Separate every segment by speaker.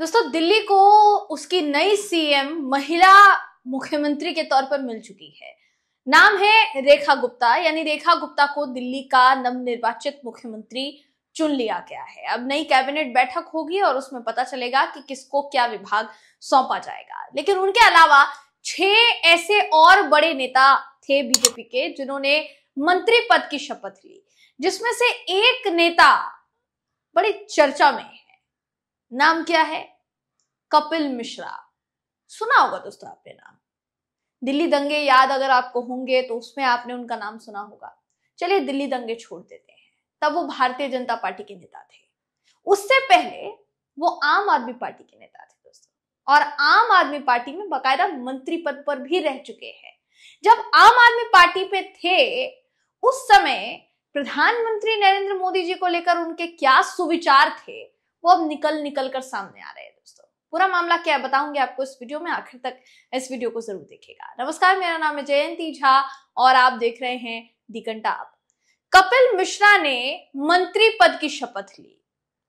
Speaker 1: दोस्तों, दिल्ली को उसकी नई सीएम महिला मुख्यमंत्री के तौर पर मिल चुकी है। नाम है रेखा गुप्ता, यानी रेखा गुप्ता को दिल्ली का नवनिर्वाचित मुख्यमंत्री चुन लिया गया है। अब नई कैबिनेट बैठक होगी और उसमें पता चलेगा कि किसको क्या विभाग सौंपा जाएगा। लेकिन उनके अलावा 6 ऐसे और बड़े नेता थे बीजेपी के जिन्होंने मंत्री पद की शपथ ली, जिसमें से एक नेता बड़ी चर्चा में है। नाम क्या है? कपिल मिश्रा। सुना होगा दोस्तों आपने नाम। दिल्ली दंगे याद अगर आपको होंगे तो उसमें आपने उनका नाम सुना होगा। चलिए दिल्ली दंगे छोड़ देते हैं, तब वो भारतीय जनता पार्टी के नेता थे। उससे पहले वो आम आदमी पार्टी के नेता थे दोस्तों, और आम आदमी पार्टी में बाकायदा मंत्री पद पर भी रह चुके हैं। जब आम आदमी पार्टी पे थे उस समय प्रधानमंत्री नरेंद्र मोदी जी को लेकर उनके क्या सुविचार थे वो अब निकल कर सामने आ रहे हैं दोस्तों। पूरा मामला क्या है बताऊंगी आपको इस वीडियो में, आखिर तक इस वीडियो को जरूर देखिएगा। नमस्कार, मेरा नाम है जयंती झा और आप देख रहे हैं दी घंटा आप। कपिल मिश्रा ने मंत्री पद की शपथ ली।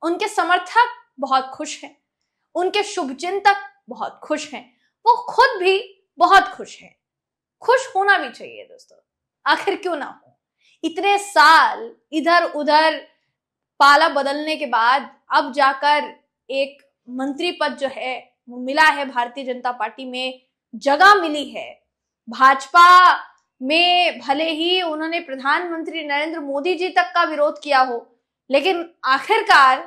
Speaker 1: उनके समर्थक बहुत खुश हैं, उनके शुभचिंतक बहुत खुश हैं, वो खुद भी बहुत खुश हैं। खुश होना भी चाहिए दोस्तों, आखिर क्यों ना हो। इतने साल इधर उधर पाला बदलने के बाद अब जाकर एक मंत्री पद जो है वो मिला है, भारतीय जनता पार्टी में जगह मिली है। भाजपा में भले ही उन्होंने प्रधानमंत्री नरेंद्र मोदी जी तक का विरोध किया हो, लेकिन आखिरकार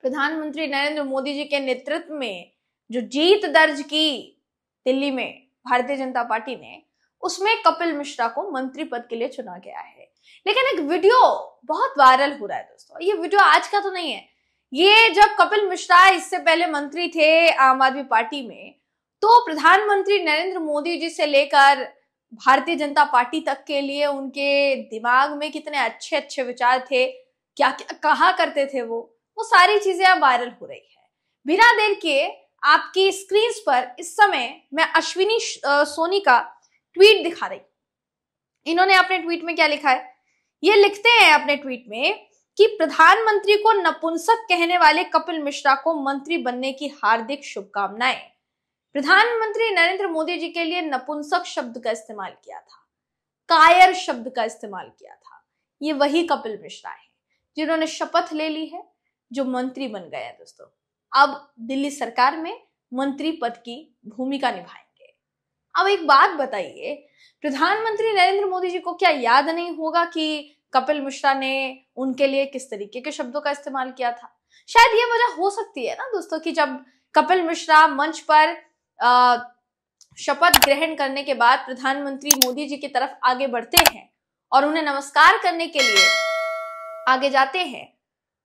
Speaker 1: प्रधानमंत्री नरेंद्र मोदी जी के नेतृत्व में जो जीत दर्ज की दिल्ली में भारतीय जनता पार्टी ने, उसमें कपिल मिश्रा को मंत्री पद के लिए चुना गया है। लेकिन एक वीडियो बहुत वायरल हो रहा है दोस्तों। ये वीडियो आज का तो नहीं है, ये जब कपिल मिश्रा इससे पहले मंत्री थे आम आदमी पार्टी में, तो प्रधानमंत्री नरेंद्र मोदी जी से लेकर भारतीय जनता पार्टी तक के लिए उनके दिमाग में कितने अच्छे अच्छे विचार थे, क्या क्या कहा करते थे वो सारी चीजें अब वायरल हो रही है। बिना देर किए आपकी स्क्रीन पर इस समय मैं अश्विनी सोनी का ट्वीट दिखा रही। इन्होंने अपने ट्वीट में क्या लिखा है? ये लिखते हैं अपने ट्वीट में कि प्रधानमंत्री को नपुंसक कहने वाले कपिल मिश्रा को मंत्री बनने की हार्दिक शुभकामनाएं। प्रधानमंत्री नरेंद्र मोदी जी के लिए नपुंसक शब्द का इस्तेमाल किया था, कायर शब्द का इस्तेमाल किया था। ये वही कपिल मिश्रा है जिन्होंने शपथ ले ली है, जो मंत्री बन गए हैं दोस्तों। अब दिल्ली सरकार में मंत्री पद की भूमिका निभाएंगे। अब एक बात बताइए, प्रधानमंत्री नरेंद्र मोदी जी को क्या याद नहीं होगा कि कपिल मिश्रा ने उनके लिए किस तरीके के शब्दों का इस्तेमाल किया था? शायद ये वजह हो सकती है ना दोस्तों कि जब कपिल मिश्रा मंच पर शपथ ग्रहण करने के बाद प्रधानमंत्री मोदी जी की तरफ आगे बढ़ते हैं और उन्हें नमस्कार करने के लिए आगे जाते हैं,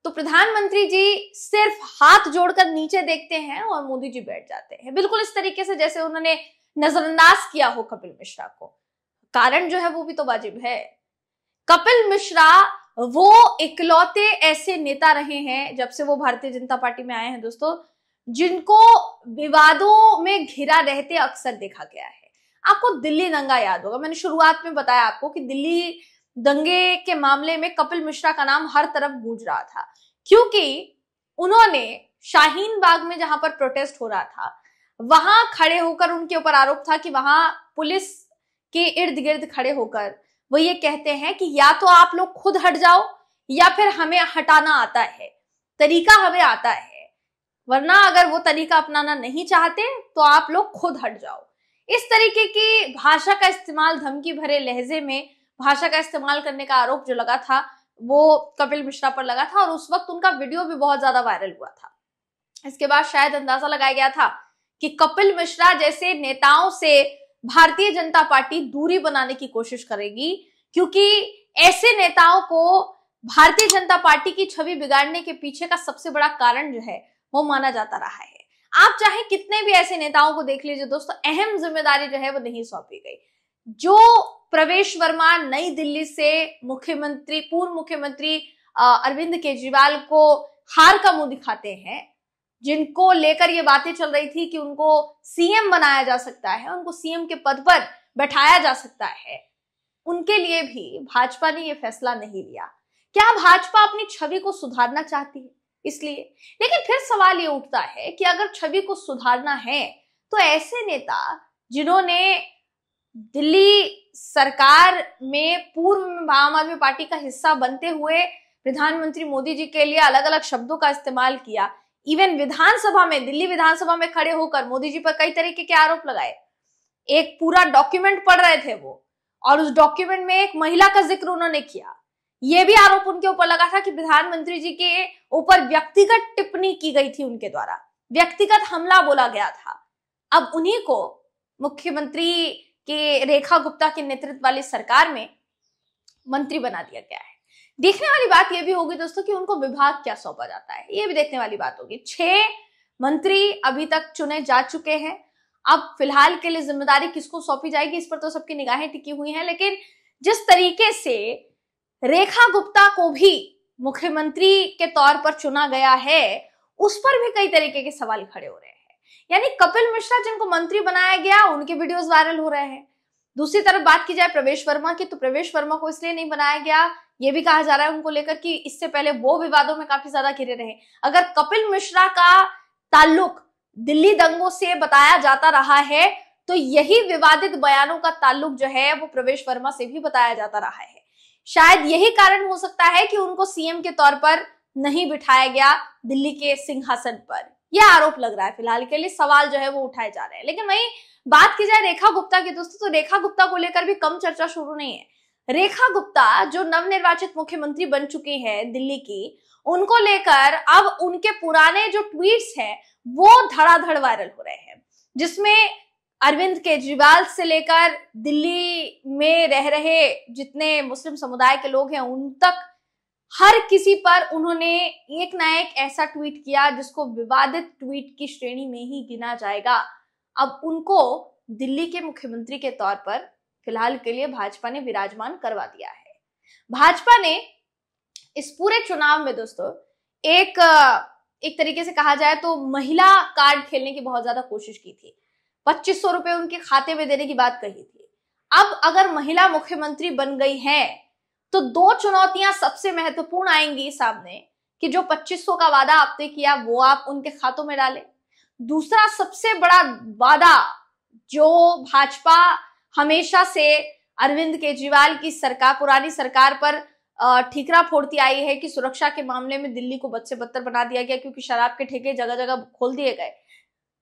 Speaker 1: तो प्रधानमंत्री जी सिर्फ हाथ जोड़कर नीचे देखते हैं और मोदी जी बैठ जाते हैं, बिल्कुल इस तरीके से जैसे उन्होंने नजरअंदाज किया हो कपिल मिश्रा को। कारण जो है वो भी तो वाजिब है। कपिल मिश्रा वो इकलौते ऐसे नेता रहे हैं जब से वो भारतीय जनता पार्टी में आए हैं दोस्तों, जिनको विवादों में घिरा रहते अक्सर देखा गया है। आपको दिल्ली दंगा याद होगा, मैंने शुरुआत में बताया आपको कि दिल्ली दंगे के मामले में कपिल मिश्रा का नाम हर तरफ गूंज रहा था, क्योंकि उन्होंने शाहीन बाग में जहां पर प्रोटेस्ट हो रहा था वहां खड़े होकर उनके ऊपर आरोप था कि वहां पुलिस के इर्द गिर्द खड़े होकर वो ये कहते हैं कि या तो आप लोग खुद हट जाओ या फिर हमें हटाना आता है, तरीका हमें आता है, वरना अगर वो तरीका अपनाना नहीं चाहते तो आप लोग खुद हट जाओ। इस तरीके की भाषा का इस्तेमाल, धमकी भरे लहजे में भाषा का इस्तेमाल करने का आरोप जो लगा था वो कपिल मिश्रा पर लगा था और उस वक्त उनका वीडियो भी बहुत ज्यादा वायरल हुआ था। इसके बाद शायद अंदाजा लगाया गया था कि कपिल मिश्रा जैसे नेताओं से भारतीय जनता पार्टी दूरी बनाने की कोशिश करेगी, क्योंकि ऐसे नेताओं को भारतीय जनता पार्टी की छवि बिगाड़ने के पीछे का सबसे बड़ा कारण जो है वो माना जाता रहा है। आप चाहे कितने भी ऐसे नेताओं को देख लीजिए दोस्तों, अहम जिम्मेदारी जो है वो नहीं सौंपी गई। जो प्रवेश वर्मा नई दिल्ली से पूर्व मुख्यमंत्री अरविंद केजरीवाल को हार का मुंह दिखाते हैं, जिनको लेकर ये बातें चल रही थी कि उनको सीएम बनाया जा सकता है, उनको सीएम के पद पर बैठाया जा सकता है, उनके लिए भी भाजपा ने ये फैसला नहीं लिया। क्या भाजपा अपनी छवि को सुधारना चाहती है? इसलिए। लेकिन फिर सवाल ये उठता है कि अगर छवि को सुधारना है तो ऐसे नेता जिन्होंने दिल्ली सरकार में पूर्व में आम आदमी पार्टी का हिस्सा बनते हुए प्रधानमंत्री मोदी जी के लिए अलग अलग शब्दों का इस्तेमाल किया, इवन विधानसभा में, दिल्ली विधानसभा में खड़े होकर मोदी जी पर कई तरीके के आरोप लगाए, एक पूरा डॉक्यूमेंट पढ़ रहे थे वो, और उस डॉक्यूमेंट में एक महिला का जिक्र उन्होंने किया। यह भी आरोप उनके ऊपर लगा था कि प्रधानमंत्री जी के ऊपर व्यक्तिगत टिप्पणी की गई थी, उनके द्वारा व्यक्तिगत हमला बोला गया था। अब उन्हीं को मुख्यमंत्री के रेखा गुप्ता के नेतृत्व वाली सरकार में मंत्री बना दिया गया है। देखने वाली बात यह भी होगी दोस्तों कि उनको विभाग क्या सौंपा जाता है, यह भी देखने वाली बात होगी। 6 मंत्री अभी तक चुने जा चुके हैं। अब फिलहाल के लिए जिम्मेदारी किसको सौंपी जाएगी इस पर तो सबकी निगाहें टिकी हुई हैं, लेकिन जिस तरीके से रेखा गुप्ता को भी मुख्यमंत्री के तौर पर चुना गया है उस पर भी कई तरीके के सवाल खड़े हो रहे हैं। यानी कपिल मिश्रा जिनको मंत्री बनाया गया उनके वीडियोस वायरल हो रहे हैं। दूसरी तरफ बात की जाए प्रवेश वर्मा की, तो प्रवेश वर्मा को इसलिए नहीं बनाया गया, ये भी कहा जा रहा है उनको लेकर कि इससे पहले वो विवादों में काफी ज्यादा घिरे रहे। अगर कपिल मिश्रा का ताल्लुक दिल्ली दंगों से बताया जाता रहा है तो यही विवादित बयानों का ताल्लुक जो है वो प्रवेश वर्मा से भी बताया जाता रहा है। शायद यही कारण हो सकता है कि उनको सीएम के तौर पर नहीं बिठाया गया दिल्ली के सिंहासन पर, यह आरोप लग रहा है। फिलहाल के लिए सवाल जो है वो उठाए जा रहे हैं। लेकिन वहीं बात की जाए रेखा गुप्ता की दोस्तों, तो रेखा गुप्ता को लेकर भी कम चर्चा शुरू नहीं है। रेखा गुप्ता जो नवनिर्वाचित मुख्यमंत्री बन चुकी है दिल्ली की, उनको लेकर अब उनके पुराने जो ट्वीट्स हैं वो धड़ाधड़ वायरल हो रहे हैं, जिसमें अरविंद केजरीवाल से लेकर दिल्ली में रह रहे जितने मुस्लिम समुदाय के लोग हैं उन तक हर किसी पर उन्होंने एक ना एक ऐसा ट्वीट किया जिसको विवादित ट्वीट की श्रेणी में ही गिना जाएगा। अब उनको दिल्ली के मुख्यमंत्री के तौर पर फिलहाल के लिए भाजपा ने विराजमान करवा दिया है। भाजपा ने इस पूरे चुनाव में दोस्तों एक तरीके से कहा जाए तो महिला कार्ड खेलने की बहुत ज्यादा कोशिश की थी। 2500 रुपए उनके खाते में देने की बात कही थी। अब अगर महिला मुख्यमंत्री बन गई है तो 2 चुनौतियां सबसे महत्वपूर्ण आएंगी सामने कि जो 2500 का वादा आपने किया वो आप उनके खातों में डालें। दूसरा सबसे बड़ा वादा जो भाजपा हमेशा से अरविंद केजरीवाल की सरकार, पुरानी सरकार पर ठीकरा फोड़ती आई है कि सुरक्षा के मामले में दिल्ली को बद से बदतर बना दिया गया क्योंकि शराब के ठेके जगह जगह खोल दिए गए।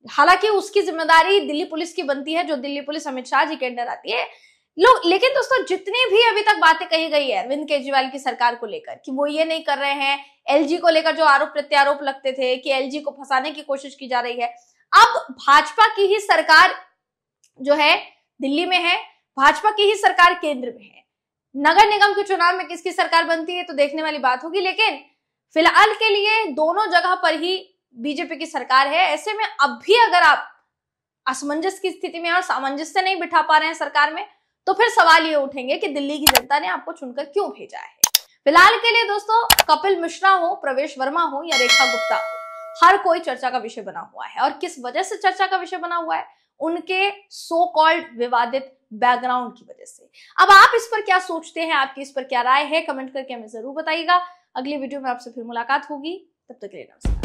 Speaker 1: हालांकि उसकी जिम्मेदारी दिल्ली पुलिस की बनती है, जो दिल्ली पुलिस अमित शाह जी के अंडर आती है लोग। लेकिन दोस्तों जितनी भी अभी तक बातें कही गई है अरविंद केजरीवाल की सरकार को लेकर कि वो ये नहीं कर रहे हैं, एलजी को लेकर जो आरोप प्रत्यारोप लगते थे कि एलजी को फंसाने की कोशिश की जा रही है, अब भाजपा की ही सरकार जो है दिल्ली में है, भाजपा की ही सरकार केंद्र में है। नगर निगम के चुनाव में किसकी सरकार बनती है तो देखने वाली बात होगी, लेकिन फिलहाल के लिए दोनों जगह पर ही बीजेपी की सरकार है। ऐसे में अब भी अगर आप असमंजस की स्थिति में और सामंजस्य नहीं बिठा पा रहे हैं सरकार में तो फिर सवाल ये उठेंगे कि दिल्ली की जनता ने आपको चुनकर क्यों भेजा है। फिलहाल के लिए दोस्तों कपिल मिश्रा हो, प्रवेश वर्मा हो या रेखा गुप्ता हो, हर कोई चर्चा का विषय बना हुआ है। और किस वजह से चर्चा का विषय बना हुआ है? उनके सो कॉल्ड विवादित बैकग्राउंड की वजह से। अब आप इस पर क्या सोचते हैं, आपकी इस पर क्या राय है, कमेंट करके हमें जरूर बताइएगा। अगली वीडियो में आपसे फिर मुलाकात होगी, तब तक के लिए नमस्कार।